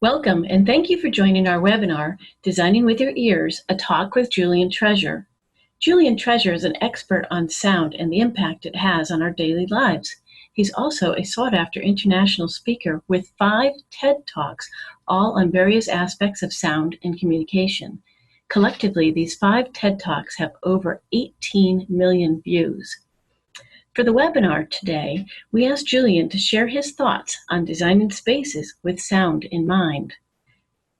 Welcome, and thank you for joining our webinar, Designing with Your Ears, a talk with Julian Treasure. Julian Treasure is an expert on sound and the impact it has on our daily lives. He's also a sought-after international speaker with 5 TED Talks, all on various aspects of sound and communication. Collectively, these 5 TED Talks have over 18 million views. For the webinar today, we asked Julian to share his thoughts on designing spaces with sound in mind.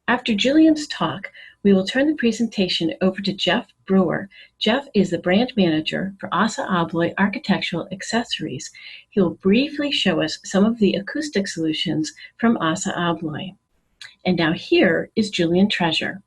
After Julian's talk, we will turn the presentation over to Jeff Brewer. Jeff is the brand manager for Assa Abloy Architectural Accessories. He will briefly show us some of the acoustic solutions from Assa Abloy. And now here is Julian Treasure.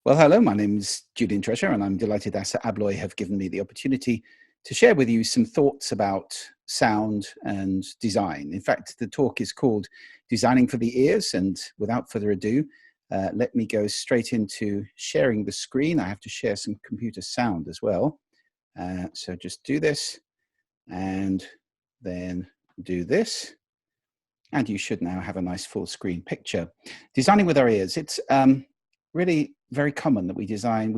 Well, hello, my name is Julian Treasure, and I'm delighted Assa Abloy have given me the opportunity to share with you some thoughts about sound and design. In fact, the talk is called Designing for the Ears, and without further ado, let me go straight into sharing the screen. I have to share some computer sound as well. So just do this, and then do this, and you should now have a nice full screen picture. Designing with our ears, it's really very common that we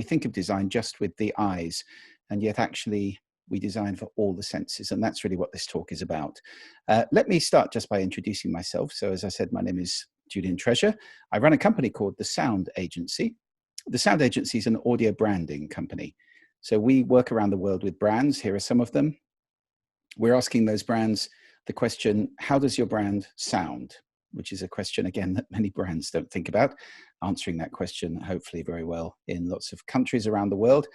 think of design just with the eyes, and yet actually we design for all the senses, and that's really what this talk is about. Let me start just by introducing myself. So as I said, my name is Julian Treasure. I run a company called The Sound Agency. The Sound Agency is an audio branding company. So we work around the world with brands. Here are some of them. We're asking those brands the question, how does your brand sound? Which is a question, again, that many brands don't think about. Answering that question, hopefully very well in lots of countries around the world.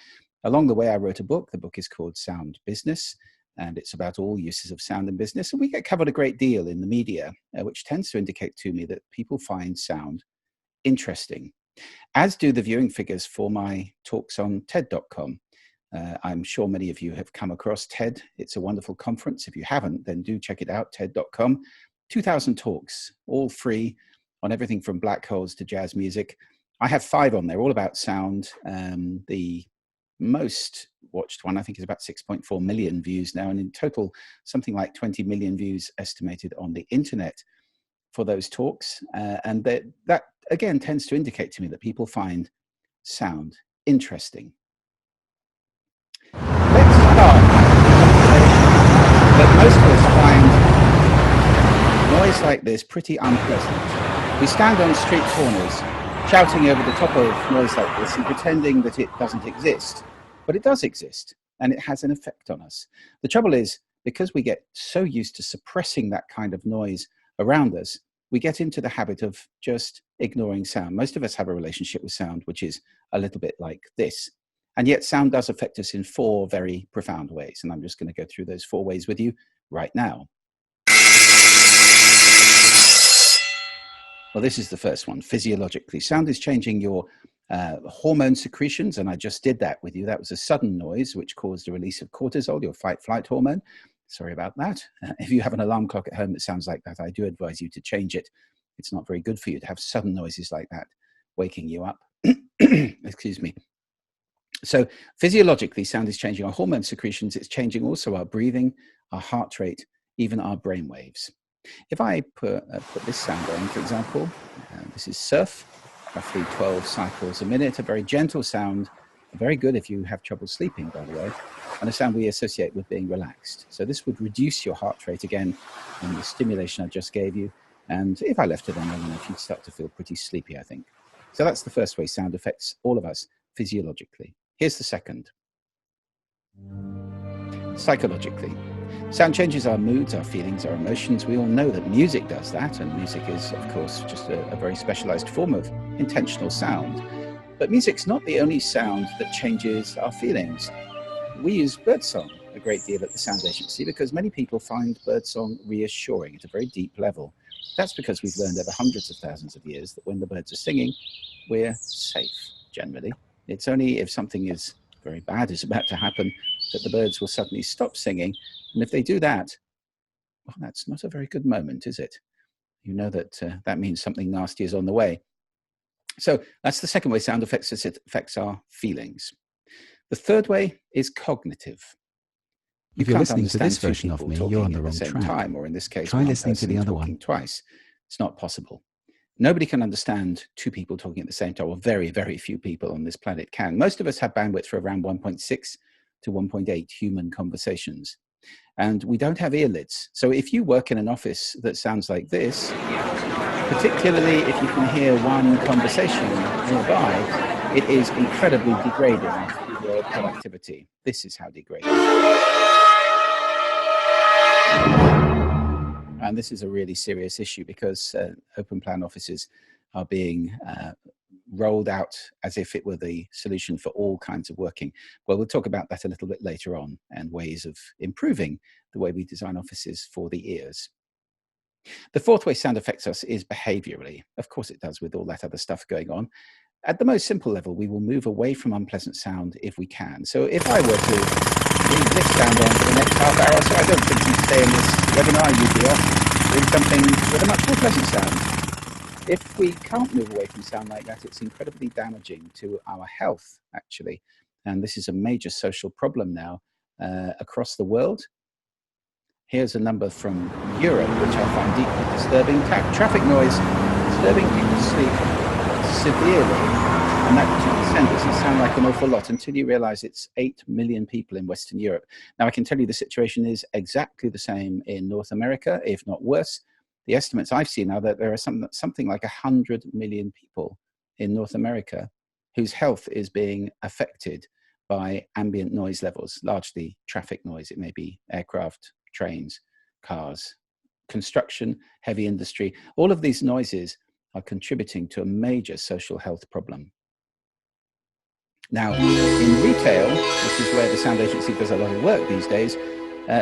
Along the way, I wrote a book. The book is called Sound Business, and it's about all uses of sound in business. And we get covered a great deal in the media, which tends to indicate to me that people find sound interesting, as do the viewing figures for my talks on TED.com. I'm sure many of you have come across TED. It's a wonderful conference. If you haven't, then do check it out, TED.com. 2,000 talks, all free, on everything from black holes to jazz music. I have 5 on there, all about sound. The most watched one, I think, is about 6.4 million views now, and in total, something like 20 million views estimated on the internet for those talks. And that, again, tends to indicate to me that people find sound interesting. Let's start that most of us find noise like this pretty unpleasant. We stand on street corners shouting over the top of noise like this and pretending that it doesn't exist. But it does exist, and it has an effect on us. The trouble is, because we get so used to suppressing that kind of noise around us, we get into the habit of just ignoring sound. Most of us have a relationship with sound, which is a little bit like this. And yet sound does affect us in 4 very profound ways. And I'm just going to go through those 4 ways with you right now. Well, this is the first one. Physiologically, sound is changing your hormone secretions, and I just did that with you. That was a sudden noise which caused a release of cortisol, your fight-flight hormone. Sorry about that. If you have an alarm clock at home that sounds like that, I do advise you to change it. It's not very good for you to have sudden noises like that waking you up. Excuse me. So physiologically, sound is changing our hormone secretions. It's changing also our breathing, our heart rate, even our brain waves. If I put this sound on, for example, this is surf, roughly 12 cycles a minute, a very gentle sound, very good if you have trouble sleeping, by the way, and a sound we associate with being relaxed. So this would reduce your heart rate again in the stimulation I just gave you. And if I left it on long enough, you'd start to feel pretty sleepy, I think. So that's the first way sound affects all of us physiologically. Here's the second. Psychologically. Sound changes our moods, our feelings, our emotions. We all know that music does that, and music is, of course, just a very specialized form of intentional sound. But music's not the only sound that changes our feelings. We use birdsong a great deal at the Sound Agency because many people find birdsong reassuring at a very deep level. That's because we've learned over hundreds of thousands of years that when the birds are singing, we're safe, generally. It's only if something is very bad is about to happen that the birds will suddenly stop singing. And if they do that, well, that's not a very good moment, is it? You know that that means something nasty is on the way. So that's the second way sound affects us. It affects our feelings. The third way is cognitive. If you're listening to this version of me, you're on the wrong track. Or in this case, try listening to the other one. Twice. It's not possible. Nobody can understand two people talking at the same time, or very, very few people on this planet can. Most of us have bandwidth for around 1.6 to 1.8 human conversations. And we don't have earlids. So if you work in an office that sounds like this, particularly if you can hear one conversation nearby, it is incredibly degrading to your productivity. This is how degrading. And this is a really serious issue because open plan offices are being rolled out as if it were the solution for all kinds of working. Well, we'll talk about that a little bit later on, and ways of improving the way we design offices for the ears. The fourth way sound affects us is behaviorally. Of course it does, with all that other stuff going on. At the most simple level, we will move away from unpleasant sound if we can. So if I were to leave this sound on for the next half hour, so I don't think you stay in this webinar, you'd be off doing something with a much more pleasant sound. If we can't move away from sound like that, it's incredibly damaging to our health, actually. And this is a major social problem now across the world. Here's a number from Europe, which I find deeply disturbing. Traffic noise disturbing people's sleep severely. And that 2% doesn't sound like an awful lot until you realize it's 8 million people in Western Europe. Now, I can tell you the situation is exactly the same in North America, if not worse. The estimates I've seen are that there are something like 100 million people in North America whose health is being affected by ambient noise levels, largely traffic noise. It may be aircraft, trains, cars, construction, heavy industry. All of these noises are contributing to a major social health problem. Now, in retail, which is where the sound agency does a lot of work these days,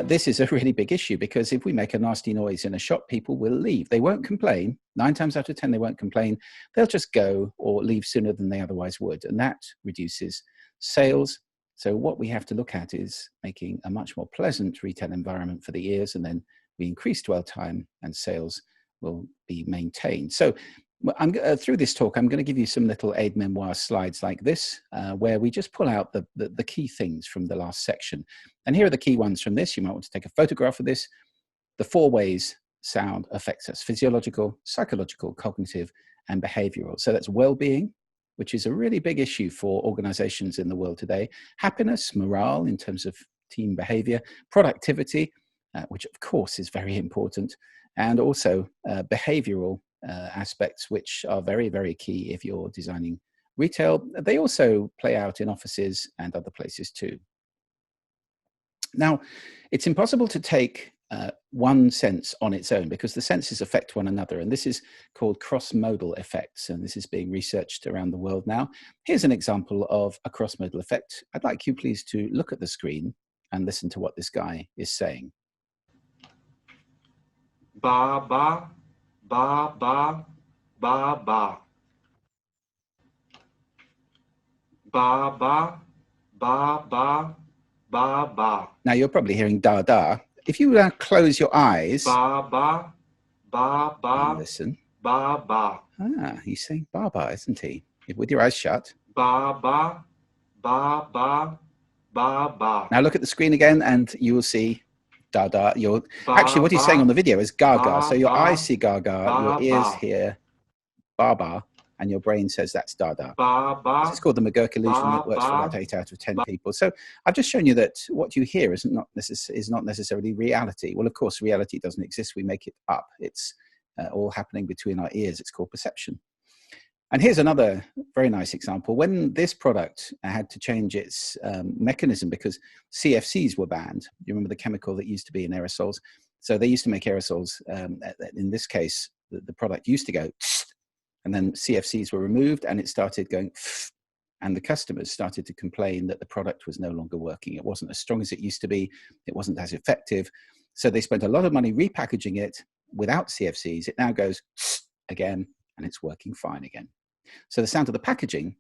this is a really big issue, because if we make a nasty noise in a shop, people will leave. They won't complain. 9 times out of 10, they won't complain. They'll just go or leave sooner than they otherwise would. And that reduces sales. So what we have to look at is making a much more pleasant retail environment for the ears, and then we increase dwell time and sales will be maintained. So through this talk, I'm going to give you some little aide-memoire slides like this, where we just pull out the key things from the last section. And here are the key ones from this. You might want to take a photograph of this. The 4 ways sound affects us: physiological, psychological, cognitive, and behavioral. So that's well-being, which is a really big issue for organizations in the world today. Happiness, morale in terms of team behavior, productivity, which of course is very important, and also behavioral aspects, which are very, very key if you're designing retail. They also play out in offices and other places too. Now, it's impossible to take one sense on its own, because the senses affect one another, and this is called crossmodal effects, and this is being researched around the world now. Here's an example of a crossmodal effect. I'd like you please to look at the screen and listen to what this guy is saying. Ba ba ba ba ba ba ba ba ba ba ba ba. Now you're probably hearing da da. If you close your eyes ba ba ba ba and listen, ba ba. He's saying ba ba, isn't he? With your eyes shut. Ba ba ba ba ba ba. Now look at the screen again, and you will see da da. Actually, what he's saying on the video is gaga. So your eyes see gaga, your ears hear ba ba, and your brain says that's da da. This is called the McGurk illusion. It works for about 8 out of 10 people. So I've just shown you that what you hear is not necessarily reality. Well, of course, reality doesn't exist. We make it up. It's all happening between our ears. It's called perception. And here's another very nice example. When this product had to change its mechanism because CFCs were banned, you remember the chemical that used to be in aerosols? So they used to make aerosols. In this case, the product used to go, and then CFCs were removed and it started going, and the customers started to complain that the product was no longer working. It wasn't as strong as it used to be. It wasn't as effective. So they spent a lot of money repackaging it without CFCs. It now goes again, and it's working fine again. So the sound of the packaging,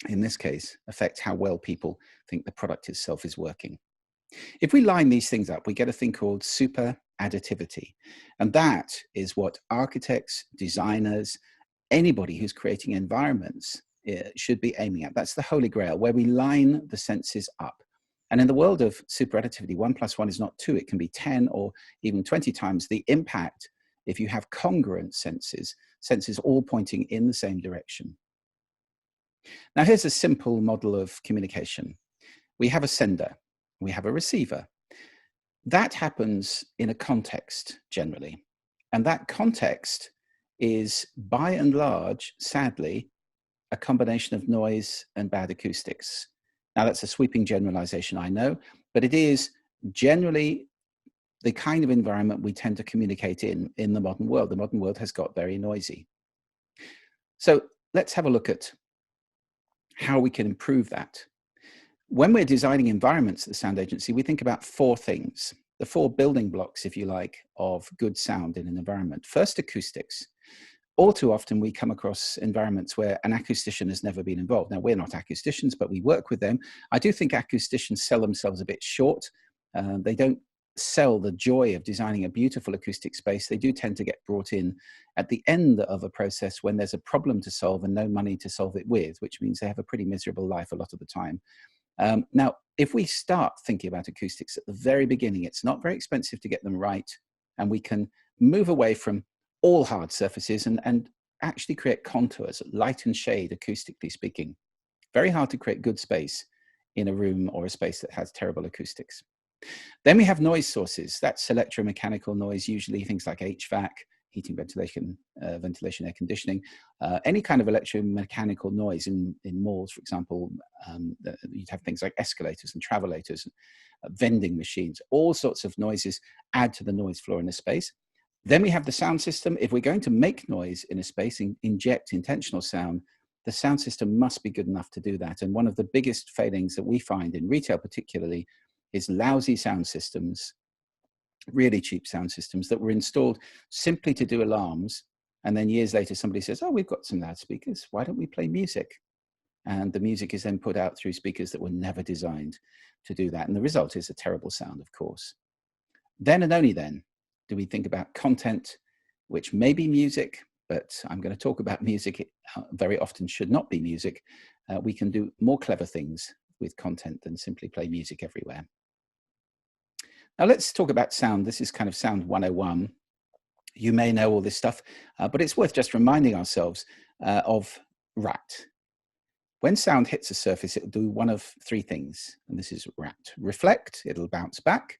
in this case, affects how well people think the product itself is working. If we line these things up, we get a thing called super additivity. And that is what architects, designers, anybody who's creating environments should be aiming at. That's the holy grail, where we line the senses up. And in the world of super additivity, 1 + 1 is not 2. It can be 10 or even 20 times the impact if you have congruent senses, senses all pointing in the same direction. Now here's a simple model of communication. We have a sender, we have a receiver. That happens in a context generally. And that context is by and large, sadly, a combination of noise and bad acoustics. Now that's a sweeping generalization, I know, but it is generally the kind of environment we tend to communicate in the modern world. The modern world has got very noisy. So let's have a look at how we can improve that. When we're designing environments at the Sound Agency, we think about four things, the four building blocks, if you like, of good sound in an environment. First, acoustics. All too often we come across environments where an acoustician has never been involved. Now, we're not acousticians, but we work with them. I do think acousticians sell themselves a bit short. They don't sell the joy of designing a beautiful acoustic space. They do tend to get brought in at the end of a process when there's a problem to solve and no money to solve it with, which means they have a pretty miserable life a lot of the time. Now, if we start thinking about acoustics at the very beginning, it's not very expensive to get them right, and we can move away from all hard surfaces and actually create contours, light and shade, acoustically speaking. Very hard to create good space in a room or a space that has terrible acoustics. Then we have noise sources. That's electromechanical noise, usually things like HVAC, heating, ventilation, air conditioning, any kind of electromechanical noise in malls, for example. You'd have things like escalators and travelators, vending machines, all sorts of noises add to the noise floor in a space. Then we have the sound system. If we're going to make noise in a space, inject intentional sound, the sound system must be good enough to do that. And one of the biggest failings that we find in retail particularly is lousy sound systems, really cheap sound systems that were installed simply to do alarms. And then years later, somebody says, oh, we've got some loudspeakers. Why don't we play music? And the music is then put out through speakers that were never designed to do that. And the result is a terrible sound, of course. Then and only then do we think about content, which may be music, but I'm going to talk about music. It very often should not be music. We can do more clever things with content than simply play music everywhere. Now let's talk about sound. This is kind of Sound 101. You may know all this stuff, but it's worth just reminding ourselves of RAT. When sound hits a surface, it'll do one of three things, and this is RAT. Reflect, it'll bounce back.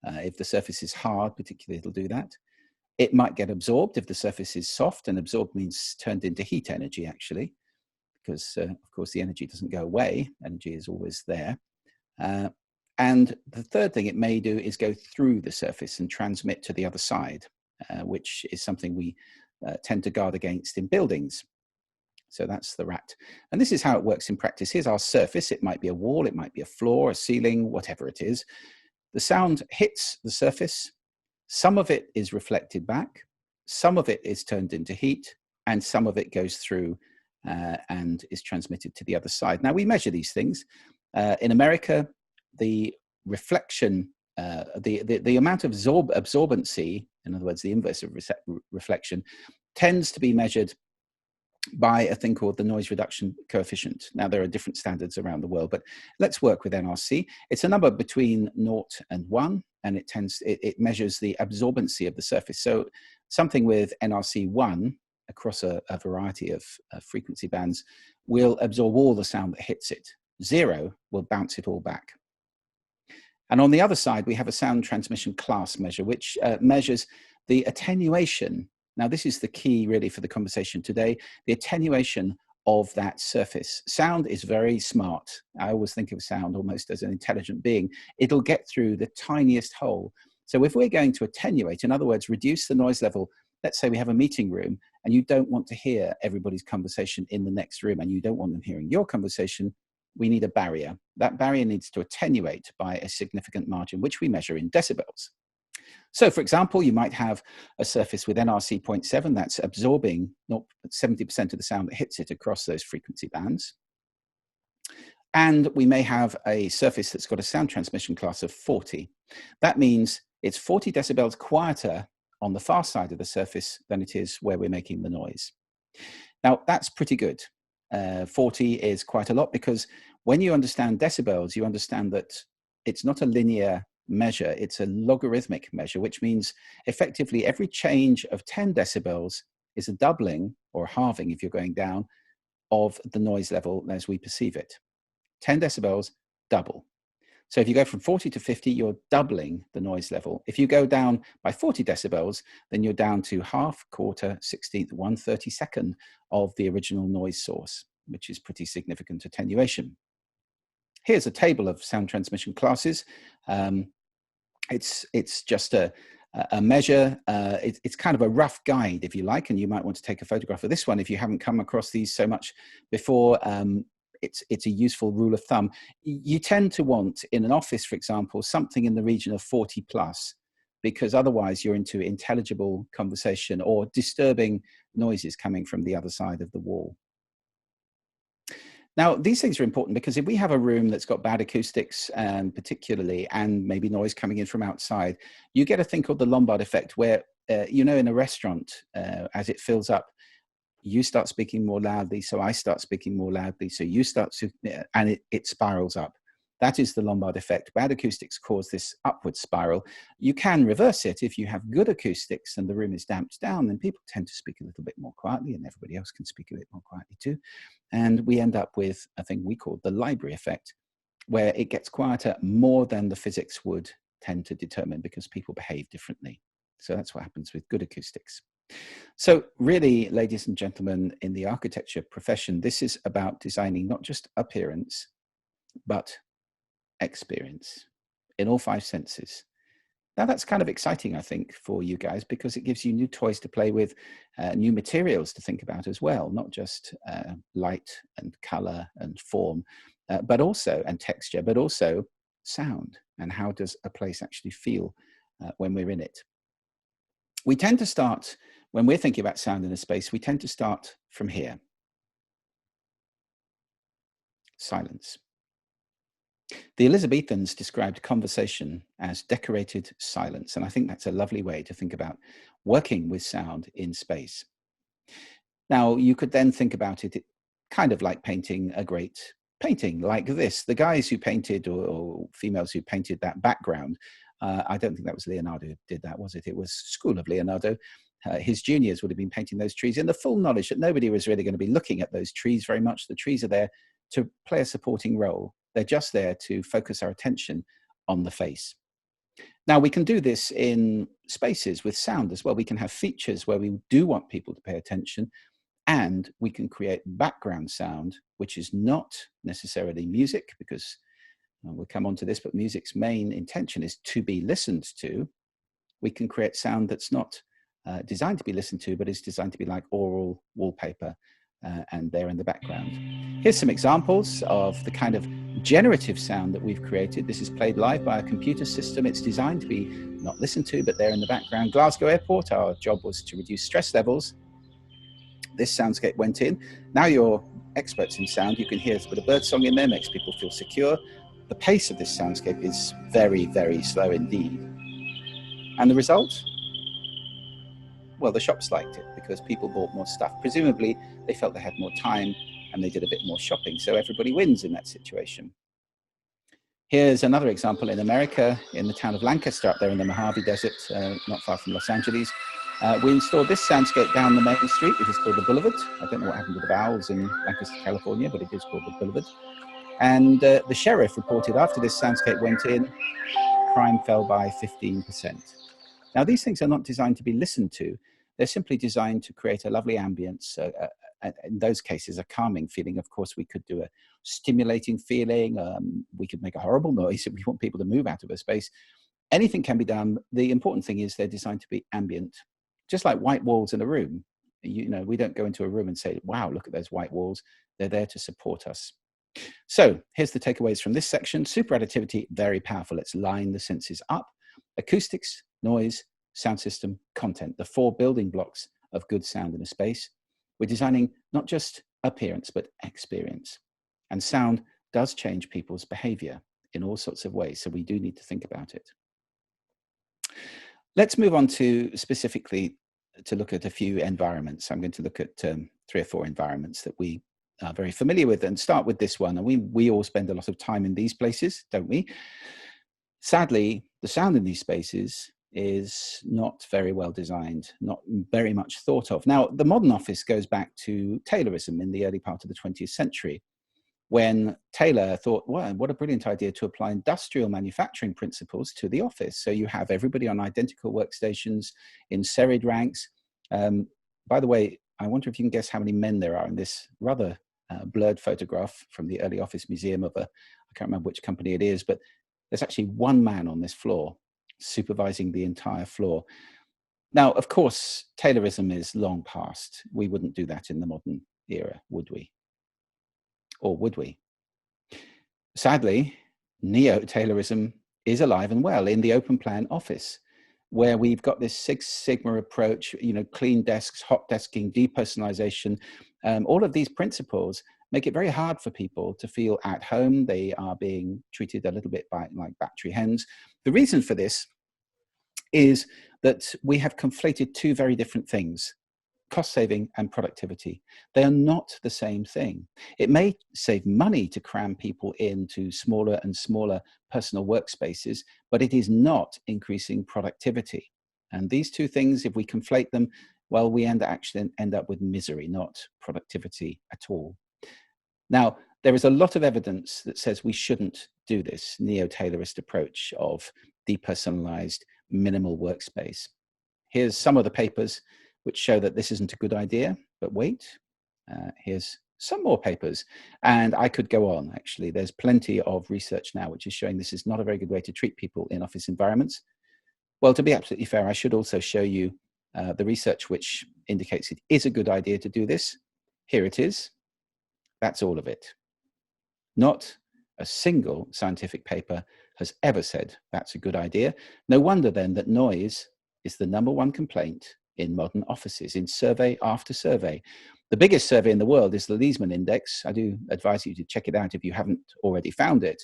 If the surface is hard, particularly, it'll do that. It might get absorbed if the surface is soft, and absorbed means turned into heat energy, actually, because, of course, the energy doesn't go away. Energy is always there. And the third thing it may do is go through the surface and transmit to the other side, which is something we tend to guard against in buildings. So that's the RAT. And this is how it works in practice. Here's our surface. It might be a wall, it might be a floor, a ceiling, whatever it is. The sound hits the surface. Some of it is reflected back. Some of it is turned into heat, and some of it goes through and is transmitted to the other side. Now, we measure these things. In America, the reflection, the amount of absorbency, in other words, the inverse of reflection, tends to be measured by a thing called the noise reduction coefficient. Now, there are different standards around the world, but let's work with NRC. It's a number between 0 and 1, and it measures the absorbency of the surface. So something with NRC 1 across a variety of frequency bands will absorb all the sound that hits it. 0 will bounce it all back. And on the other side, we have a sound transmission class measure, which measures the attenuation. Now, this is the key really for the conversation today, the attenuation of that surface. Sound is very smart. I always think of sound almost as an intelligent being. It'll get through the tiniest hole. So if we're going to attenuate, in other words, reduce the noise level, let's say we have a meeting room and you don't want to hear everybody's conversation in the next room and you don't want them hearing your conversation, we need a barrier. That barrier needs to attenuate by a significant margin, which we measure in decibels. So, for example, you might have a surface with NRC 0.7 that's absorbing 70% of the sound that hits it across those frequency bands. And we may have a surface that's got a sound transmission class of 40. That means it's 40 decibels quieter on the far side of the surface than it is where we're making the noise. Now, that's pretty good. 40 is quite a lot because when you understand decibels, you understand that it's not a linear measure. It's a logarithmic measure, which means effectively every change of 10 decibels is a doubling or halving, if you're going down, of the noise level as we perceive it. 10 decibels, double. So if you go from 40 to 50, you're doubling the noise level. If you go down by 40 decibels, then you're down to half, quarter, 16th, 1/32nd of the original noise source, which is pretty significant attenuation. Here's a table of sound transmission classes. It's just a measure. It's kind of a rough guide, if you like, and you might want to take a photograph of this one if you haven't come across these so much before. It's a useful rule of thumb. You tend to want, in an office, for example, something in the region of 40 plus, because otherwise you're into intelligible conversation or disturbing noises coming from the other side of the wall. Now, these things are important because if we have a room that's got bad acoustics, particularly, and maybe noise coming in from outside, you get a thing called the Lombard effect, where, you know, in a restaurant, as it fills up, you start speaking more loudly, so I start speaking more loudly, so you start to, and it spirals up. That is the Lombard effect. Bad acoustics cause this upward spiral. You can reverse it. If you have good acoustics and the room is damped down, then people tend to speak a little bit more quietly, and everybody else can speak a bit more quietly too. And we end up with a thing we call the library effect, where it gets quieter more than the physics would tend to determine, because people behave differently. So that's what happens with good acoustics. So really, ladies and gentlemen, in the architecture profession, this is about designing not just appearance, but experience in all 5 senses. Now that's kind of exciting, I think, for you guys, because it gives you new toys to play with, new materials to think about as well, not just light and color and form, but also, and texture, but also sound, and how does a place actually feel when we're in it. We tend to start, when we're thinking about sound in a space, we tend to start from here. Silence. The Elizabethans described conversation as decorated silence, and I think that's a lovely way to think about working with sound in space. Now, you could then think about it kind of like painting a great painting like this. The guys who painted, or females who painted that background, I don't think that was Leonardo who did that, was it? It was School of Leonardo. His juniors would have been painting those trees in the full knowledge that nobody was really going to be looking at those trees very much. The trees are there to play a supporting role. They're just there to focus our attention on the face. Now, we can do this in spaces with sound as well. We can have features where we do want people to pay attention, and we can create background sound, which is not necessarily music, because we'll come on to this, but music's main intention is to be listened to. We can create sound that's not designed to be listened to, but is designed to be like oral wallpaper, and they're in the background. Here's some examples of the kind of generative sound that we've created. This is played live by a computer system. It's designed to be not listened to, but they're in the background. Glasgow Airport, our job was to reduce stress levels. This soundscape went in. Now you're experts in sound. You can hear a bit of birdsong in there, makes people feel secure. The pace of this soundscape is very, very slow indeed. And the result? Well, the shops liked it because people bought more stuff. Presumably, they felt they had more time and they did a bit more shopping. So everybody wins in that situation. Here's another example in America, in the town of Lancaster, up there in the Mojave Desert, not far from Los Angeles. We installed this soundscape down the main street, which is called the Boulevard. I don't know what happened to the vowels in Lancaster, California, but it is called the Boulevard. And the sheriff reported after this soundscape went in, crime fell by 15%. Now, these things are not designed to be listened to. They're simply designed to create a lovely ambience. In those cases, a calming feeling. Of course, we could do a stimulating feeling. We could make a horrible noise if we want people to move out of a space. Anything can be done. The important thing is they're designed to be ambient. Just like white walls in a room. You know, we don't go into a room and say, wow, look at those white walls. They're there to support us. So here's the takeaways from this section. Super additivity, very powerful. Let's line the senses up. Acoustics, noise, sound system, content, the 4 building blocks of good sound in a space. We're designing not just appearance, but experience. And sound does change people's behavior in all sorts of ways. So we do need to think about it. Let's move on to specifically to look at a few environments. I'm going to look at 3 or 4 environments that we are very familiar with, and start with this one. And we all spend a lot of time in these places, don't we? Sadly, the sound in these spaces is not very well designed, not very much thought of. Now, the modern office goes back to Taylorism in the early part of the 20th century, when Taylor thought, wow, what a brilliant idea to apply industrial manufacturing principles to the office. So you have everybody on identical workstations in serried ranks. By the way, I wonder if you can guess how many men there are in this rather blurred photograph from the early office museum of I can't remember which company it is, but there's actually one man on this floor supervising the entire floor. Now, of course, Taylorism is long past. We wouldn't do that in the modern era, would we? Or would we? Sadly, neo-Taylorism is alive and well in the open plan office, where we've got this Six Sigma approach, clean desks, hot desking, depersonalization. All of these principles make it very hard for people to feel at home. They are being treated a little bit like battery hens. The reason for this is that we have conflated two very different things: cost saving and productivity. They are not the same thing. It may save money to cram people into smaller and smaller personal workspaces, but it is not increasing productivity. And these two things, if we conflate them, well, we actually end up with misery, not productivity at all. Now, there is a lot of evidence that says we shouldn't do this neo-Taylorist approach of depersonalized minimal workspace. Here's some of the papers which show that this isn't a good idea, but wait, here's some more papers. And I could go on, actually. There's plenty of research now which is showing this is not a very good way to treat people in office environments. Well, to be absolutely fair, I should also show you the research which indicates it is a good idea to do this. Here it is. That's all of it. Not a single scientific paper has ever said that's a good idea. No wonder then that noise is the #1 complaint in modern offices, in survey after survey. The biggest survey in the world is the Leesman Index. I do advise you to check it out if you haven't already found it.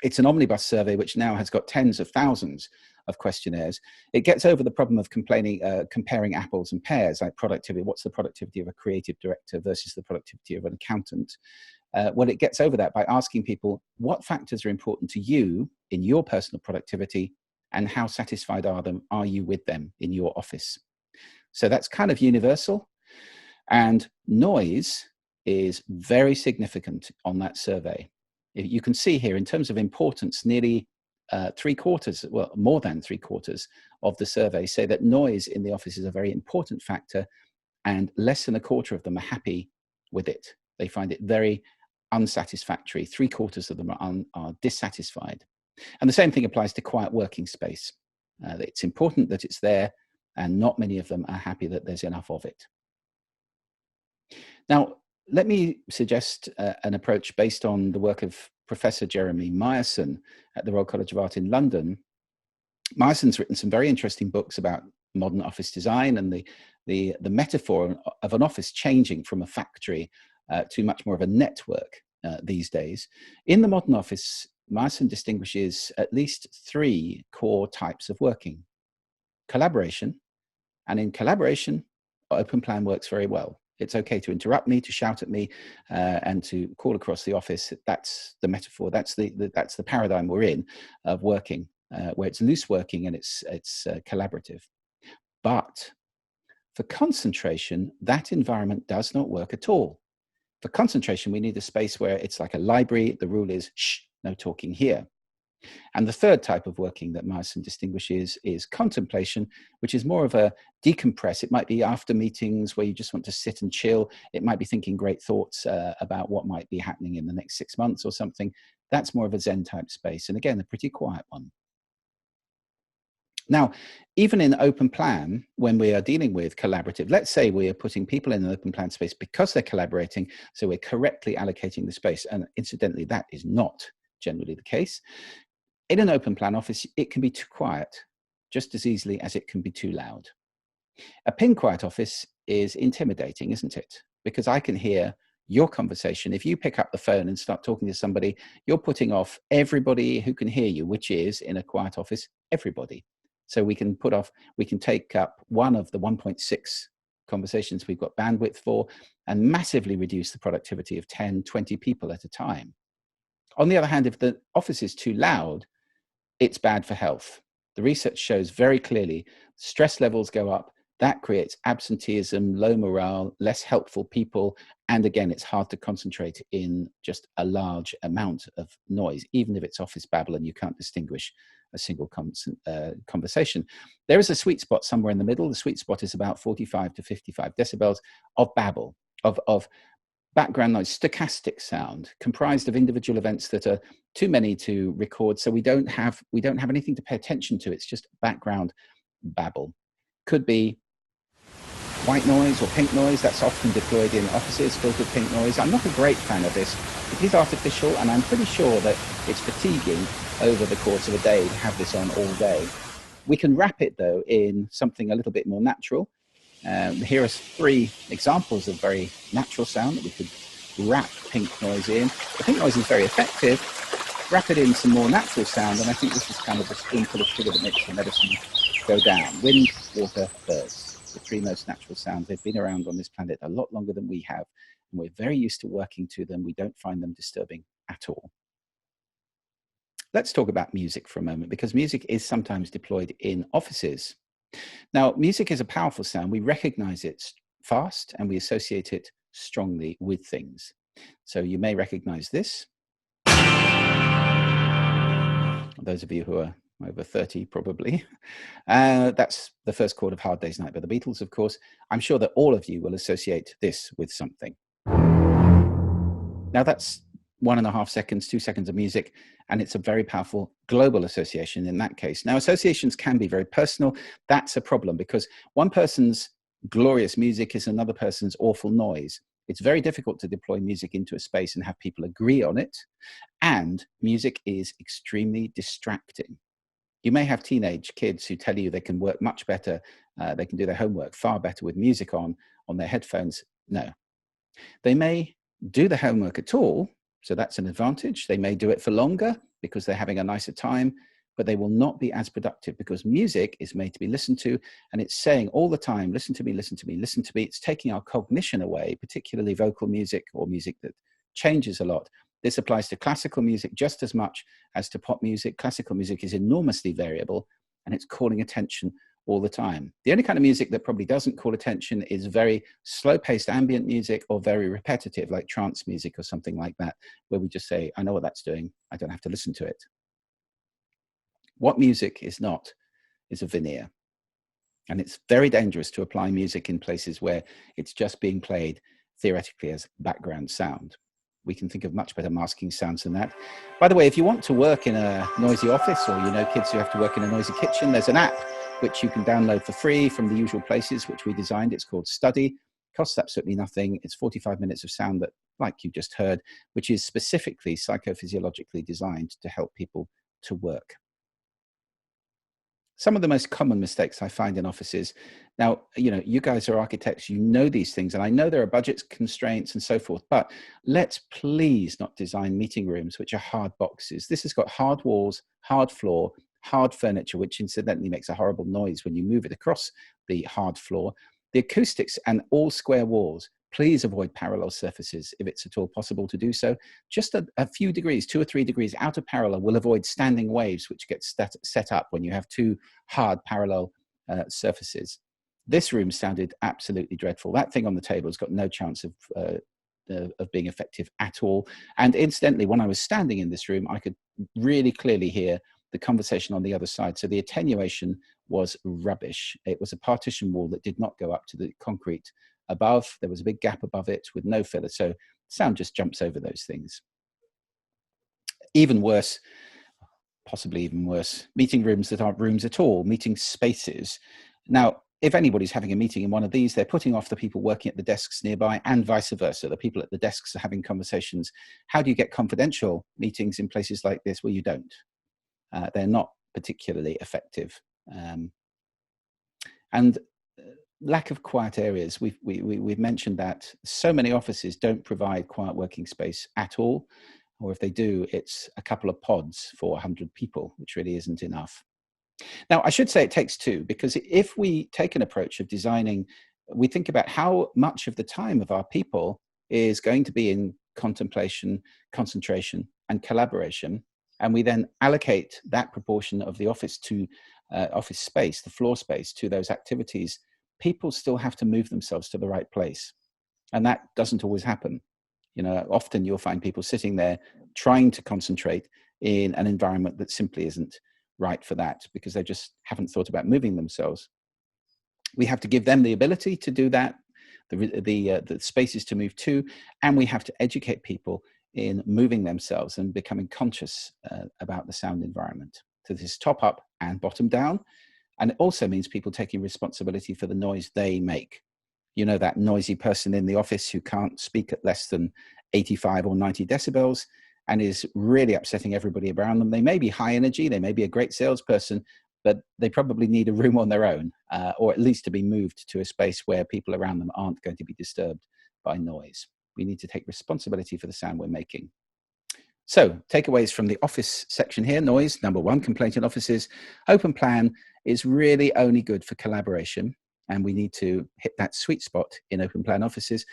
It's an omnibus survey which now has got tens of thousands of questionnaires. It gets over the problem of comparing apples and pears, like productivity. What's the productivity of a creative director versus the productivity of an accountant? Well, it gets over that by asking people, what factors are important to you in your personal productivity, and how satisfied are you with them in your office? So that's kind of universal. And noise is very significant on that survey. You can see here, in terms of importance, nearly 3/4, well, more than 3/4 of the survey say that noise in the office is a very important factor, and less than 1/4 of them are happy with it. They find it very unsatisfactory. 3/4 of them are dissatisfied. And the same thing applies to quiet working space. It's important that it's there, and not many of them are happy that there's enough of it. Now, let me suggest an approach based on the work of Professor Jeremy Myerson at the Royal College of Art in London. Myerson's written some very interesting books about modern office design and the metaphor of an office changing from a factory to much more of a network these days. In the modern office, Myerson distinguishes at least 3 core types of working. Collaboration, and in collaboration, open plan works very well. It's okay to interrupt me, to shout at me, and to call across the office. That's the metaphor. That's the paradigm we're in of working, where it's loose working and it's collaborative. But for concentration, that environment does not work at all. For concentration, we need a space where it's like a library. The rule is, shh, no talking here. And the third type of working that Myerson distinguishes is contemplation, which is more of a decompress. It might be after meetings where you just want to sit and chill. It might be thinking great thoughts about what might be happening in the next 6 months or something. That's more of a Zen type space. And again, a pretty quiet one. Now, even in open plan, when we are dealing with collaborative, let's say we are putting people in an open plan space because they're collaborating, so we're correctly allocating the space. And incidentally, that is not generally the case. In an open plan office, it can be too quiet just as easily as it can be too loud. A pin quiet office is intimidating, isn't it? Because I can hear your conversation. If you pick up the phone and start talking to somebody, you're putting off everybody who can hear you, which is, in a quiet office, everybody. So we can take up one of the 1.6 conversations we've got bandwidth for and massively reduce the productivity of 10, 20 people at a time. On the other hand, if the office is too loud, it's bad for health. The research shows very clearly stress levels go up. That creates absenteeism, low morale, less helpful people. And again, it's hard to concentrate in just a large amount of noise, even if it's office babble and you can't distinguish a single conversation. There is a sweet spot somewhere in the middle. The sweet spot is about 45 to 55 decibels of babble, of background noise, stochastic sound, comprised of individual events that are too many to record. So we don't have anything to pay attention to. It's just background babble. Could be white noise or pink noise. That's often deployed in offices, filtered pink noise. I'm not a great fan of this. It is artificial, and I'm pretty sure that it's fatiguing over the course of a day to have this on all day. We can wrap it, though, in something a little bit more natural. Here are 3 examples of very natural sound that we could wrap pink noise in. The pink noise is very effective. Wrap it in some more natural sound, and I think this is kind of the spoonful of sugar that makes the medicine go down. Wind, water, birds. The 3 most natural sounds. They've been around on this planet a lot longer than we have, and we're very used to working to them. We don't find them disturbing at all. Let's talk about music for a moment, because music is sometimes deployed in offices. Now, music is a powerful sound. We recognize it fast and we associate it strongly with things. So you may recognize this. Those of you who are over 30 probably. That's the first chord of Hard Day's Night by the Beatles, of course. I'm sure that all of you will associate this with something. Now that's 1.5 seconds, 2 seconds of music, and it's a very powerful global association in that case. Now, associations can be very personal. That's a problem because one person's glorious music is another person's awful noise. It's very difficult to deploy music into a space and have people agree on it. And music is extremely distracting. You may have teenage kids who tell you they can work much better, they can do their homework far better with music on their headphones. No. They may do the homework at all, so that's an advantage. They may do it for longer because they're having a nicer time, but they will not be as productive because music is made to be listened to, and it's saying all the time, listen to me, listen to me, listen to me. It's taking our cognition away, particularly vocal music or music that changes a lot. This applies to classical music just as much as to pop music. Classical music is enormously variable, and it's calling attention all the time. The only kind of music that probably doesn't call attention is very slow-paced ambient music or very repetitive, like trance music or something like that, where we just say, I know what that's doing. I don't have to listen to it. What music is not is a veneer. And it's very dangerous to apply music in places where it's just being played theoretically as background sound. We can think of much better masking sounds than that. By the way, if you want to work in a noisy office, or you know kids who have to work in a noisy kitchen, there's an app which you can download for free from the usual places which we designed. It's called Study. Costs absolutely nothing. It's 45 minutes of sound that, like you just heard, which is specifically psychophysiologically designed to help people to work. Some of the most common mistakes I find in offices. Now, you know, you guys are architects, you know these things, and I know there are budget constraints and so forth, but let's please not design meeting rooms which are hard boxes. This has got hard walls, hard floor, hard furniture, which incidentally makes a horrible noise when you move it across the hard floor. The acoustics and all square walls. Please avoid parallel surfaces if it's at all possible to do so. Just a few degrees, 2 or 3 degrees out of parallel will avoid standing waves, which get set up when you have 2 hard parallel surfaces. This room sounded absolutely dreadful. That thing on the table has got no chance of being effective at all. And incidentally, when I was standing in this room, I could really clearly hear the conversation on the other side. So the attenuation was rubbish. It was a partition wall that did not go up to the concrete above. There was a big gap above it with no filler. So sound just jumps over those things. Even worse, possibly even worse, meeting rooms that aren't rooms at all, meeting spaces. Now, if anybody's having a meeting in one of these, they're putting off the people working at the desks nearby and vice versa. The people at the desks are having conversations. How do you get confidential meetings in places like this? Well, you don't. They're not particularly effective. And lack of quiet areas. We've mentioned that so many offices don't provide quiet working space at all. Or if they do, it's a couple of pods for 100 people, which really isn't enough. Now, I should say it takes 2, because if we take an approach of designing, we think about how much of the time of our people is going to be in contemplation, concentration, and collaboration. and we then allocate that proportion of the office to office space, the floor space, to those activities, people still have to move themselves to the right place. And that doesn't always happen. You know, often you'll find people sitting there trying to concentrate in an environment that simply isn't right for that, because they just haven't thought about moving themselves. We have to give them the ability to do that, the spaces to move to, and we have to educate people in moving themselves and becoming conscious about the sound environment. So this is top up and bottom down. And it also means people taking responsibility for the noise they make. You know, that noisy person in the office who can't speak at less than 85 or 90 decibels and is really upsetting everybody around them. They may be high energy, they may be a great salesperson, but they probably need a room on their own, or at least to be moved to a space where people around them aren't going to be disturbed by noise. We need to take responsibility for the sound we're making. So, takeaways from the office section here: noise, number one, complaint in offices. Open plan is really only good for collaboration, and we need to hit that sweet spot in open plan offices.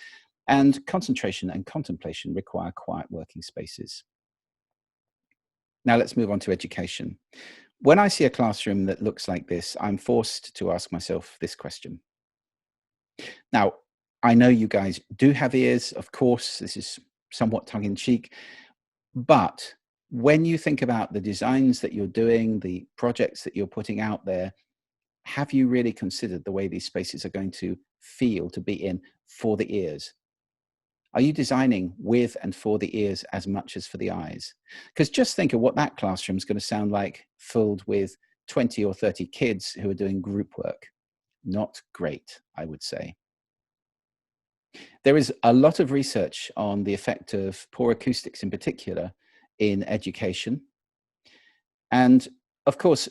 And concentration and contemplation require quiet working spaces. Now let's move on to education. When I see a classroom that looks like this, I'm forced to ask myself this question. Now, I know you guys do have ears, of course, this is somewhat tongue-in-cheek, but when you think about the designs that you're doing, the projects that you're putting out there, have you really considered the way these spaces are going to feel to be in for the ears? Are you designing with and for the ears as much as for the eyes? Because just think of what that classroom is going to sound like filled with 20 or 30 kids who are doing group work. Not great, I would say. There is a lot of research on the effect of poor acoustics in particular in education. And of course,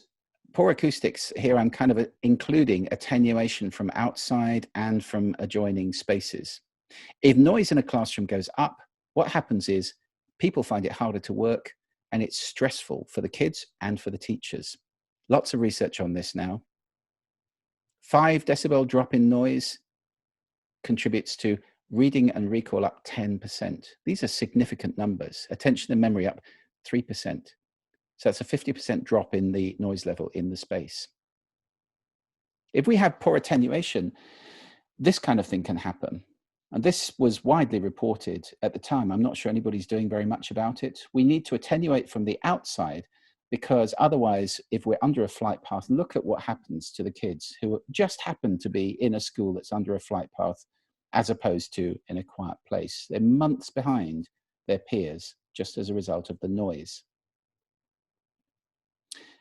poor acoustics, here I'm kind of including attenuation from outside and from adjoining spaces. If noise in a classroom goes up, what happens is people find it harder to work, and it's stressful for the kids and for the teachers. Lots of research on this now. 5 decibel drop in noise contributes to reading and recall up 10%. These are significant numbers. Attention and memory up 3%. So that's a 50% drop in the noise level in the space. If we have poor attenuation, this kind of thing can happen. And this was widely reported at the time. I'm not sure anybody's doing very much about it. We need to attenuate from the outside, because otherwise, if we're under a flight path, look at what happens to the kids who just happen to be in a school that's under a flight path, as opposed to in a quiet place. They're months behind their peers just as a result of the noise.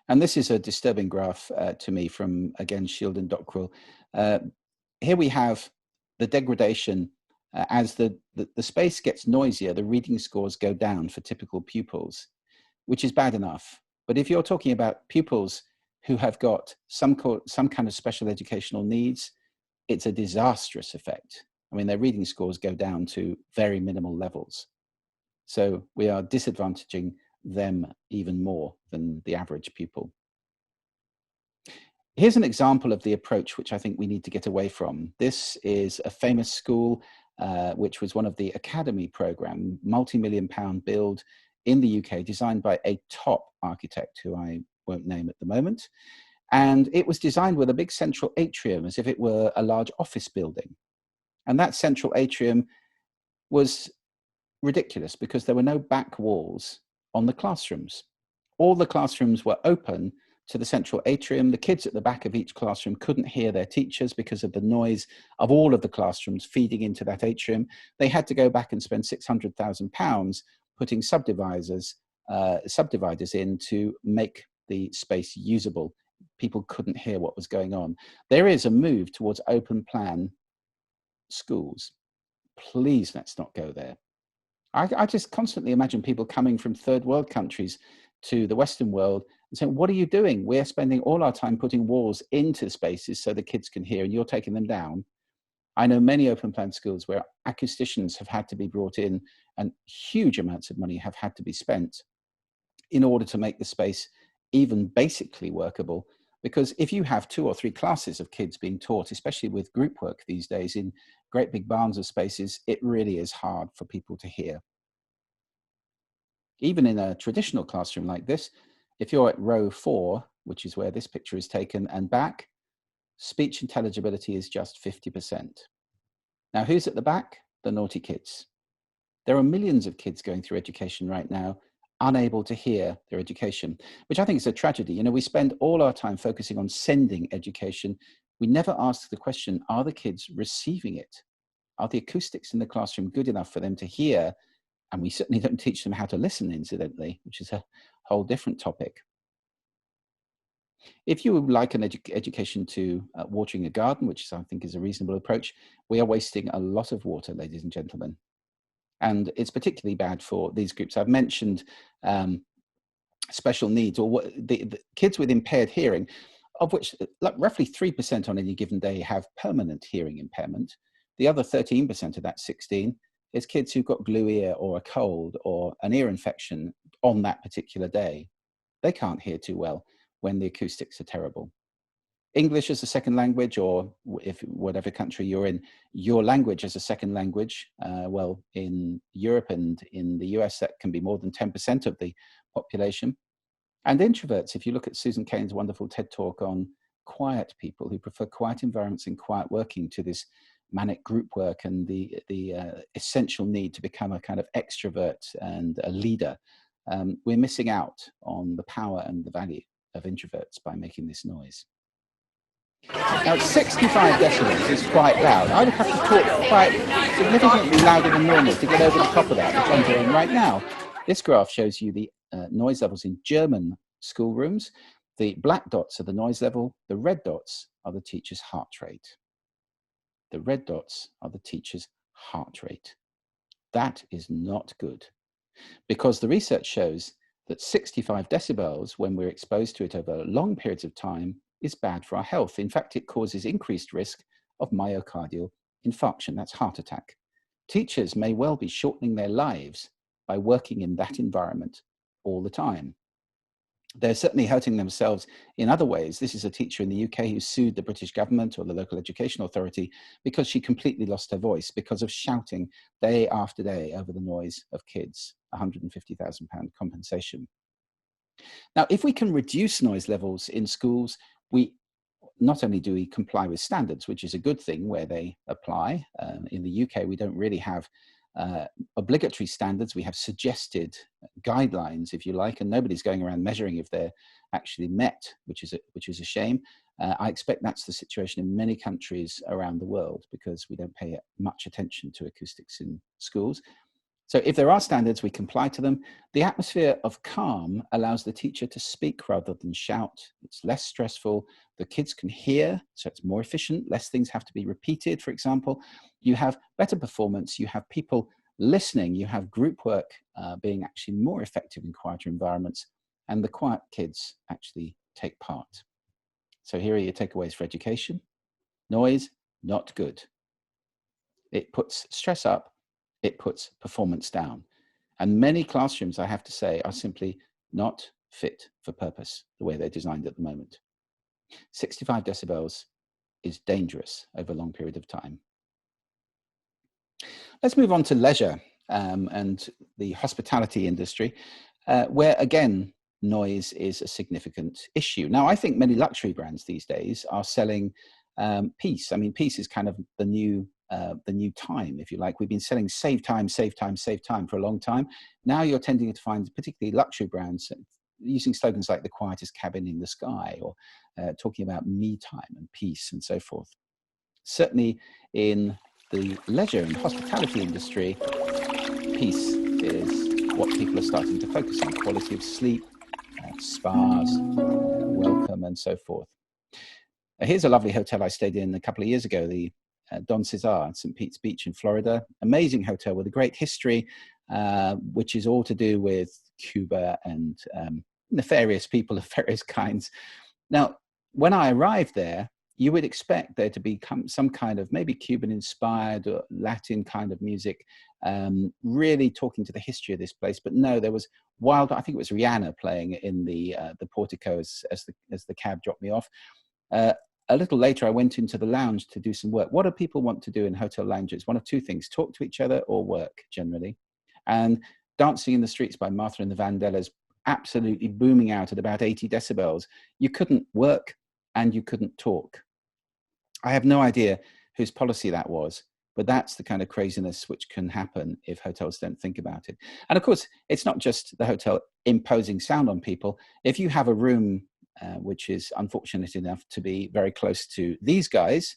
And this is a disturbing graph to me from, again, Shield and Dockrell. Here we have the degradation as the space gets noisier, the reading scores go down for typical pupils, which is bad enough. But if you're talking about pupils who have got some kind of special educational needs, it's a disastrous effect. I mean, their reading scores go down to very minimal levels. So we are disadvantaging them even more than the average pupil. Here's an example of the approach which I think we need to get away from. This is a famous school, which was one of the Academy programme, multi-million-pound build in the UK, designed by a top architect who I won't name at the moment. And it was designed with a big central atrium, as if it were a large office building. And that central atrium was ridiculous because there were no back walls on the classrooms. All the classrooms were open to the central atrium. The kids at the back of each classroom couldn't hear their teachers because of the noise of all of the classrooms feeding into that atrium. They had to go back and spend £600,000 putting subdividers in to make the space usable. People couldn't hear what was going on. There is a move towards open plan schools. Please, let's not go there. I just constantly imagine people coming from third world countries to the Western world and saying, what are you doing? We're spending all our time putting walls into spaces so the kids can hear, and you're taking them down. I know many open plan schools where acousticians have had to be brought in, and huge amounts of money have had to be spent in order to make the space even basically workable. Because if you have 2 or 3 classes of kids being taught, especially with group work these days in great big barns of spaces, it really is hard for people to hear. Even in a traditional classroom like this, if you're at row 4, which is where this picture is taken, and back, speech intelligibility is just 50%. Now, who's at the back? The naughty kids. There are millions of kids going through education right now, unable to hear their education, which I think is a tragedy. You know, we spend all our time focusing on sending education. We never ask the question, are the kids receiving it? Are the acoustics in the classroom good enough for them to hear? And we certainly don't teach them how to listen, incidentally, which is a whole different topic. If you would like an education to watering a garden, which I think is a reasonable approach, we are wasting a lot of water, ladies and gentlemen. And it's particularly bad for these groups. I've mentioned special needs, or the kids with impaired hearing, of which roughly 3% on any given day have permanent hearing impairment. The other 13% of that 16 is kids who've got glue ear or a cold or an ear infection on that particular day. They can't hear too well when the acoustics are terrible. English as a second language, or if whatever country you're in, your language as a second language, well, in Europe and in the US, that can be more than 10% of the population. And introverts, if you look at Susan Cain's wonderful TED talk on quiet people who prefer quiet environments and quiet working to this manic group work and the essential need to become a kind of extrovert and a leader, we're missing out on the power and the value of introverts by making this noise. Now, 65 decibels is quite loud. I would have to talk quite significantly louder than normal to get over the top of that, which I'm doing right now. This graph shows you the noise levels in German schoolrooms. The black dots are the noise level. The red dots are the teacher's heart rate. The red dots are the teacher's heart rate. That is not good, because the research shows that 65 decibels, when we're exposed to it over long periods of time, is bad for our health. In fact, it causes increased risk of myocardial infarction, that's heart attack. Teachers may well be shortening their lives by working in that environment all the time. They're certainly hurting themselves in other ways. This is a teacher in the UK who sued the British government or the local education authority because she completely lost her voice because of shouting day after day over the noise of kids. £150,000 compensation. Now, if we can reduce noise levels in schools, we not only do we comply with standards, which is a good thing where they apply. In the UK, we don't really have obligatory standards. We have suggested guidelines, if you like, and nobody's going around measuring if they're actually met, which is a shame. I expect that's the situation in many countries around the world because we don't pay much attention to acoustics in schools. So if there are standards, we comply to them. The atmosphere of calm allows the teacher to speak rather than shout. It's less stressful. The kids can hear, so it's more efficient. Less things have to be repeated, for example. You have better performance. You have people listening. You have group work being actually more effective in quieter environments. And the quiet kids actually take part. So here are your takeaways for education. Noise, not good. It puts stress up. It puts performance down. And many classrooms, I have to say, are simply not fit for purpose the way they're designed at the moment. 65 decibels is dangerous over a long period of time. Let's move on to leisure and the hospitality industry, where again, noise is a significant issue. Now, I think many luxury brands these days are selling peace. I mean, peace is kind of the new time, if you like. We've been selling save time, save time, save time for a long time. Now you're tending to find particularly luxury brands using slogans like the quietest cabin in the sky, or talking about me time and peace and so forth. Certainly in the leisure and hospitality industry, peace is what people are starting to focus on. Quality of sleep, spas, welcome, and so forth. Here's a lovely hotel I stayed in a couple of years ago, the Don Cesar at St. Pete's Beach in Florida. Amazing hotel with a great history, which is all to do with Cuba and nefarious people of various kinds. Now, when I arrived there, you would expect there to be some kind of maybe Cuban-inspired or Latin kind of music, really talking to the history of this place. But no, there was wild. I think it was Rihanna playing in the portico as the cab dropped me off. A little later, I went into the lounge to do some work. What do people want to do in hotel lounges? One of two things: talk to each other or work, generally. And Dancing in the Streets by Martha and the Vandellas, absolutely booming out at about 80 decibels. You couldn't work and you couldn't talk. I have no idea whose policy that was, but that's the kind of craziness which can happen if hotels don't think about it. And of course, it's not just the hotel imposing sound on people. If you have a room which is unfortunate enough to be very close to these guys,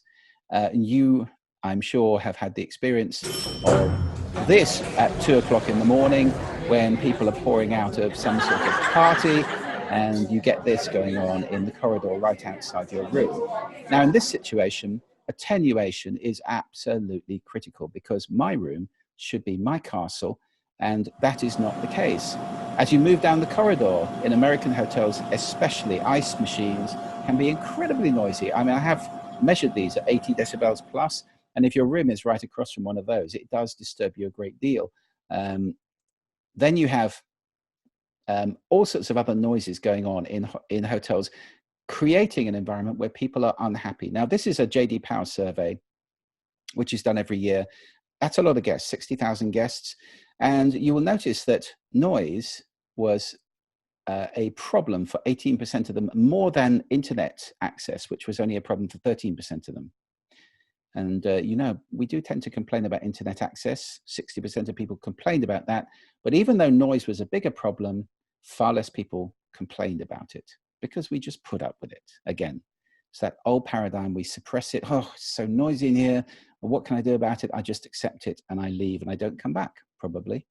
you, I'm sure, have had the experience of this at 2 o'clock in the morning when people are pouring out of some sort of party, and you get this going on in the corridor right outside your room. Now, in this situation, attenuation is absolutely critical, because my room should be my castle, and that is not the case. As you move down the corridor, in American hotels especially, ice machines can be incredibly noisy. I mean, I have measured these at 80 decibels plus, and if your room is right across from one of those, it does disturb you a great deal. Then you have all sorts of other noises going on in hotels, creating an environment where people are unhappy. Now, this is a J.D. Power survey, which is done every year. That's a lot of guests, 60,000 guests. And you will notice that noise was a problem for 18% of them, more than internet access, which was only a problem for 13% of them. And, you know, we do tend to complain about internet access. 60% of people complained about that. But even though noise was a bigger problem, far less people complained about it, because we just put up with it. Again, it's that old paradigm. We suppress it. Oh, it's so noisy in here. Well, what can I do about it? I just accept it and I leave and I don't come back, probably.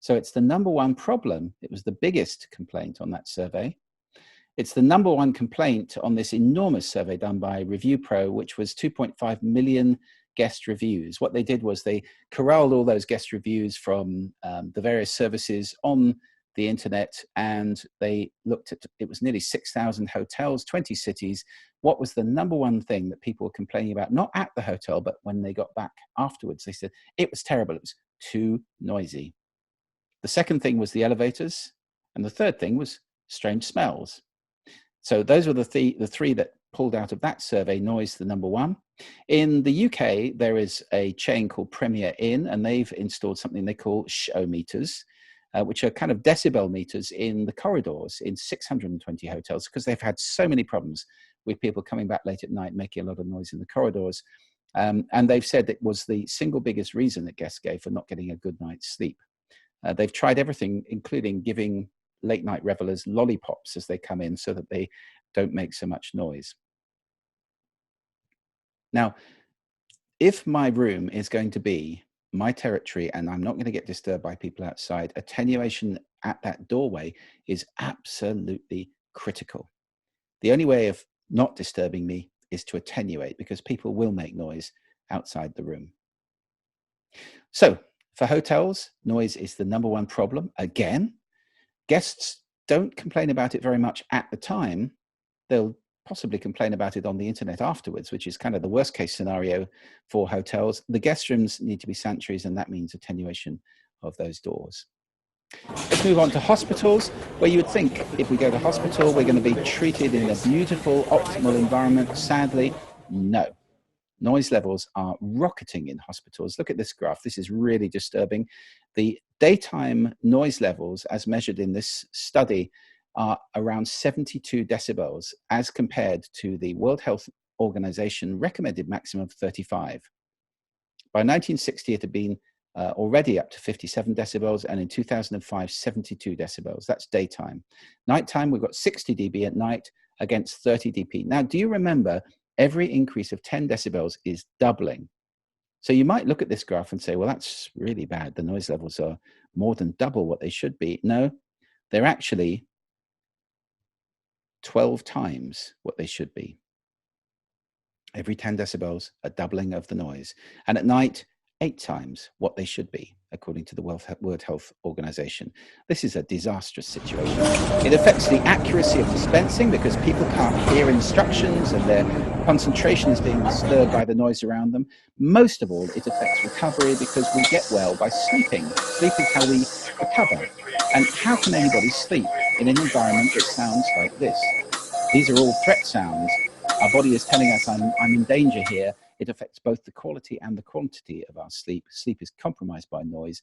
So it's the number one problem. It was the biggest complaint on that survey. It's the number one complaint on this enormous survey done by Review Pro, which was 2.5 million guest reviews. What they did was they corralled all those guest reviews from the various services on the internet, and they looked at, it was nearly 6,000 hotels, 20 cities. What was the number one thing that people were complaining about, not at the hotel, but when they got back afterwards? They said it was terrible, it was too noisy. The second thing was the elevators, and the third thing was strange smells. So those were the three that pulled out of that survey. Noise, the number one. In the UK, there is a chain called Premier Inn, and they've installed something they call show meters, which are kind of decibel meters in the corridors in 620 hotels, because they've had so many problems with people coming back late at night, making a lot of noise in the corridors. And they've said it was the single biggest reason that guests gave for not getting a good night's sleep. They've tried everything, including giving late night revelers lollipops as they come in so that they don't make so much noise. Now, if my room is going to be my territory and I'm not going to get disturbed by people outside, attenuation at that doorway is absolutely critical. The only way of not disturbing me is to attenuate, because people will make noise outside the room. So for hotels, noise is the number one problem. Again, guests don't complain about it very much at the time. They'll possibly complain about it on the internet afterwards, which is kind of the worst case scenario for hotels. The guest rooms need to be sanctuaries, and that means attenuation of those doors. Let's move on to hospitals, where you would think if we go to hospital, we're going to be treated in a beautiful, optimal environment. Sadly, no. Noise levels are rocketing in hospitals. Look at this graph. This is really disturbing. The daytime noise levels, as measured in this study, are around 72 decibels, as compared to the World Health Organization recommended maximum of 35. By 1960, it had been already up to 57 decibels, and in 2005, 72 decibels. That's daytime. Nighttime, we've got 60 dB at night against 30 dB. Now, do you remember, every increase of 10 decibels is doubling? So you might look at this graph and say, well, that's really bad. The noise levels are more than double what they should be. No, they're actually 12 times what they should be. Every 10 decibels, a doubling of the noise. And at night, 8 times what they should be, according to the World Health Organization. This is a disastrous situation. It affects the accuracy of dispensing, because people can't hear instructions and their concentration is being disturbed by the noise around them. Most of all, it affects recovery, because we get well by sleeping. Sleep is how we recover. And how can anybody sleep in an environment that sounds like this? These are all threat sounds. Our body is telling us, I'm in danger here. It affects both the quality and the quantity of our sleep. Sleep is compromised by noise.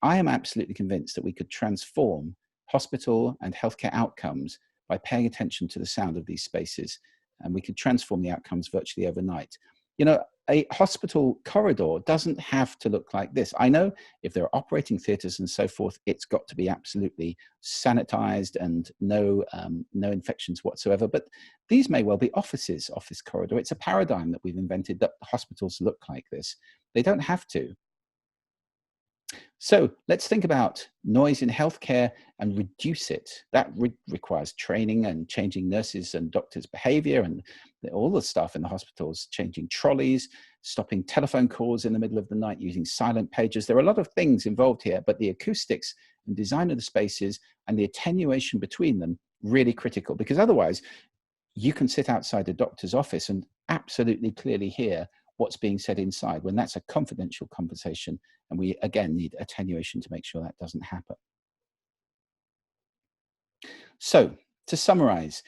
I am absolutely convinced that we could transform hospital and healthcare outcomes by paying attention to the sound of these spaces, and we could transform the outcomes virtually overnight. You know, a hospital corridor doesn't have to look like this. I know if there are operating theatres and so forth, it's got to be absolutely sanitized and no infections whatsoever. But these may well be offices, office corridor. It's a paradigm that we've invented that hospitals look like this. They don't have to. So let's think about noise in healthcare and reduce it. That requires training and changing nurses and doctors' behavior, and all the staff in the hospitals changing trolleys, stopping telephone calls in the middle of the night, using silent pages. There are a lot of things involved here, but the acoustics and design of the spaces and the attenuation between them really critical, because otherwise you can sit outside a doctor's office and absolutely clearly hear what's being said inside, when that's a confidential conversation, and we again need attenuation to make sure that doesn't happen. So to summarize,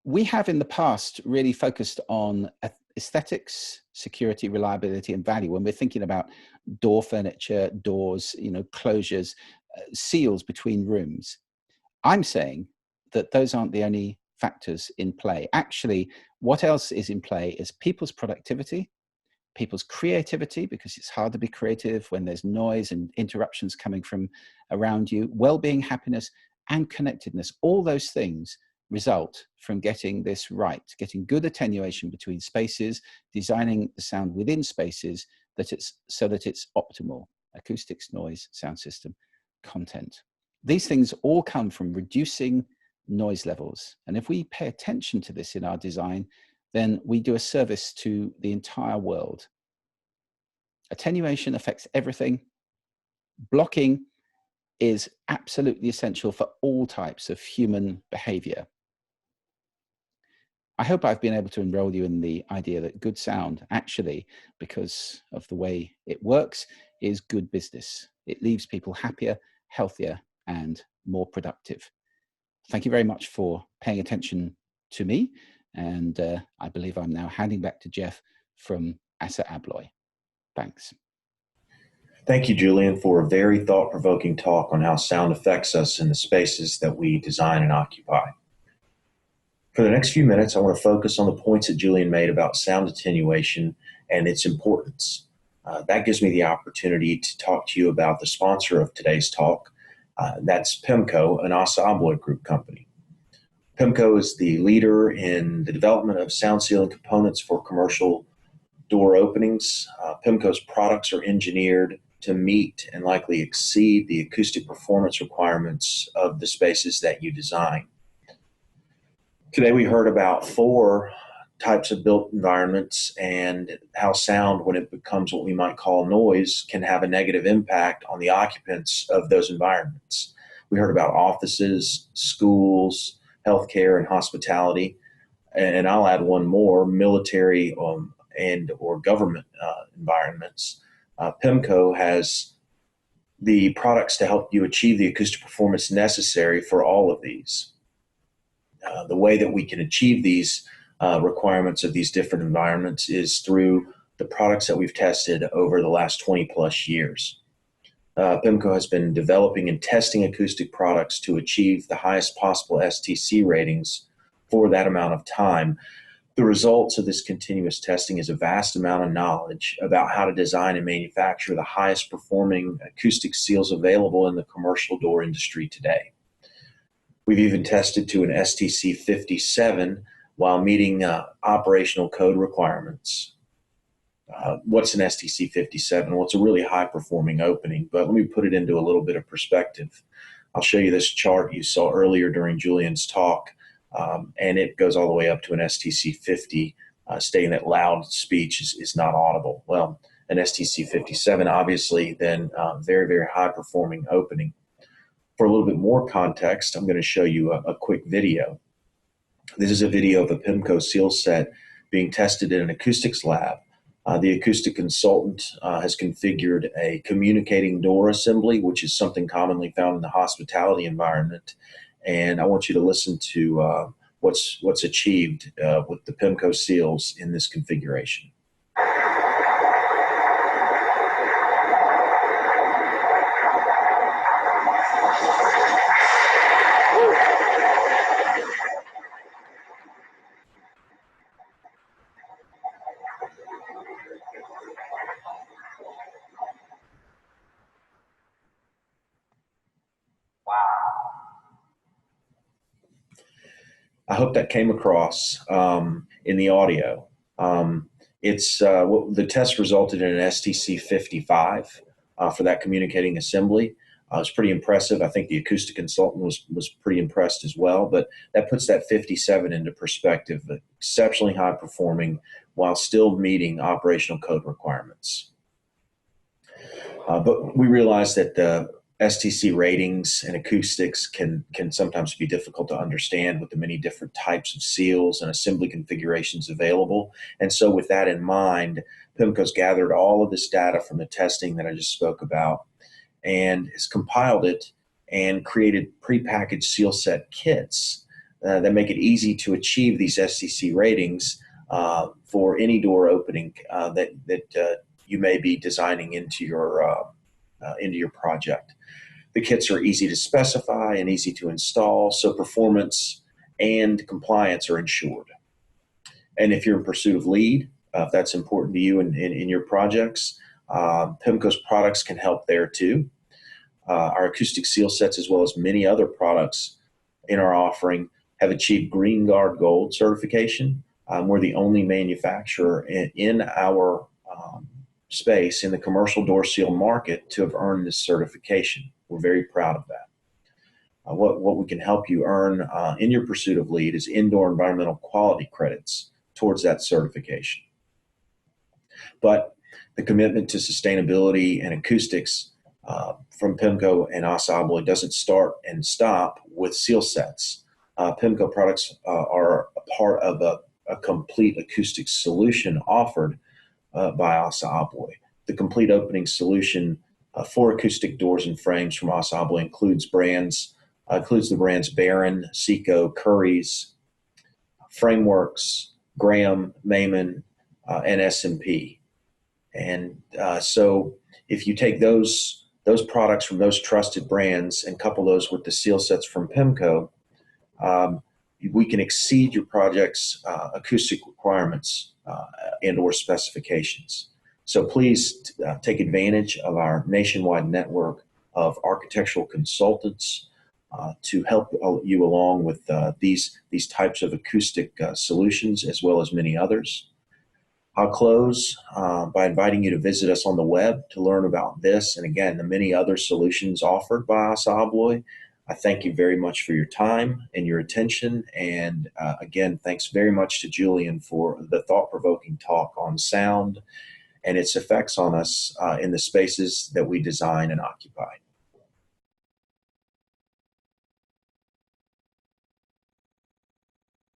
we have in the past really focused on aesthetics, security, reliability, and value when we're thinking about door furniture, doors, closures, seals between rooms. I'm saying that those aren't the only factors in play. Actually, what else is in play is people's productivity, people's creativity, because it's hard to be creative when there's noise and interruptions coming from around you, well-being, happiness, and connectedness. All those things result from getting this right, getting good attenuation between spaces, designing the sound within spaces so that it's optimal. Acoustics, noise, sound system, content. These things all come from reducing noise levels. And if we pay attention to this in our design, then we do a service to the entire world. Attenuation affects everything. Blocking is absolutely essential for all types of human behavior. I hope I've been able to enroll you in the idea that good sound actually, because of the way it works, is good business. It leaves people happier, healthier, and more productive. Thank you very much for paying attention to me. And I believe I'm now handing back to Jeff from ASSA ABLOY. Thanks. Thank you, Julian, for a very thought-provoking talk on how sound affects us in the spaces that we design and occupy. For the next few minutes, I want to focus on the points that Julian made about sound attenuation and its importance. That gives me the opportunity to talk to you about the sponsor of today's talk. That's PIMCO, an ASSA ABLOY Group company. PIMCO is the leader in the development of sound sealing components for commercial door openings. PIMCO's products are engineered to meet and likely exceed the acoustic performance requirements of the spaces that you design. Today we heard about 4 types of built environments and how sound, when it becomes what we might call noise, can have a negative impact on the occupants of those environments. We heard about offices, schools, healthcare, and hospitality. And I'll add one more, military and or government environments. PIMCO has the products to help you achieve the acoustic performance necessary for all of these. The way that we can achieve these requirements of these different environments is through the products that we've tested over the last 20 plus years. PIMCO has been developing and testing acoustic products to achieve the highest possible STC ratings for that amount of time. The results of this continuous testing is a vast amount of knowledge about how to design and manufacture the highest performing acoustic seals available in the commercial door industry today. We've even tested to an STC 57 while meeting operational code requirements. What's an STC 57? Well, it's a really high performing opening, but let me put it into a little bit of perspective. I'll show you this chart you saw earlier during Julian's talk, and it goes all the way up to an STC 50, stating that loud speech is not audible. Well, an STC 57, obviously, then very, very high performing opening. For a little bit more context, I'm going to show you a quick video. This is a video of a PIMCO seal set being tested in an acoustics lab. The acoustic consultant has configured a communicating door assembly, which is something commonly found in the hospitality environment. And I want you to listen to what's achieved with the PIMCO seals in this configuration. I hope that came across in the audio. The test resulted in an STC 55 for that communicating assembly. It was pretty impressive. I think the acoustic consultant was pretty impressed as well, but that puts that 57 into perspective, exceptionally high performing while still meeting operational code requirements. But we realize that the STC ratings and acoustics can sometimes be difficult to understand with the many different types of seals and assembly configurations available. And so with that in mind, PIMCO's gathered all of this data from the testing that I just spoke about and has compiled it and created prepackaged seal set kits that make it easy to achieve these STC ratings for any door opening that you may be designing into your project. The kits are easy to specify and easy to install, so performance and compliance are ensured. And if you're in pursuit of lead, if that's important to you in your projects, PIMCO's products can help there too. Our acoustic seal sets, as well as many other products in our offering, have achieved GREENGUARD Gold certification. We're the only manufacturer in our space in the commercial door seal market to have earned this certification. We're very proud of that. What we can help you earn in your pursuit of lead is indoor environmental quality credits towards that certification. But the commitment to sustainability and acoustics from PIMCO and ASSA ABLOY doesn't start and stop with seal sets. PIMCO products are a part of a complete acoustic solution offered by ASSA ABLOY. The complete opening solution for acoustic doors and frames from ASSA ABLOY includes the brands Baron, Seco, Curry's, Frameworks, Graham, Mayman, and S&P. And so if you take those products from those trusted brands and couple those with the seal sets from PIMCO, we can exceed your project's acoustic requirements and or specifications. So please take advantage of our nationwide network of architectural consultants to help you along with these types of acoustic solutions, as well as many others. I'll close by inviting you to visit us on the web to learn about this and, again, the many other solutions offered by ASSA ABLOY. I thank you very much for your time and your attention. And again, thanks very much to Julian for the thought-provoking talk on sound and its effects on us in the spaces that we design and occupy.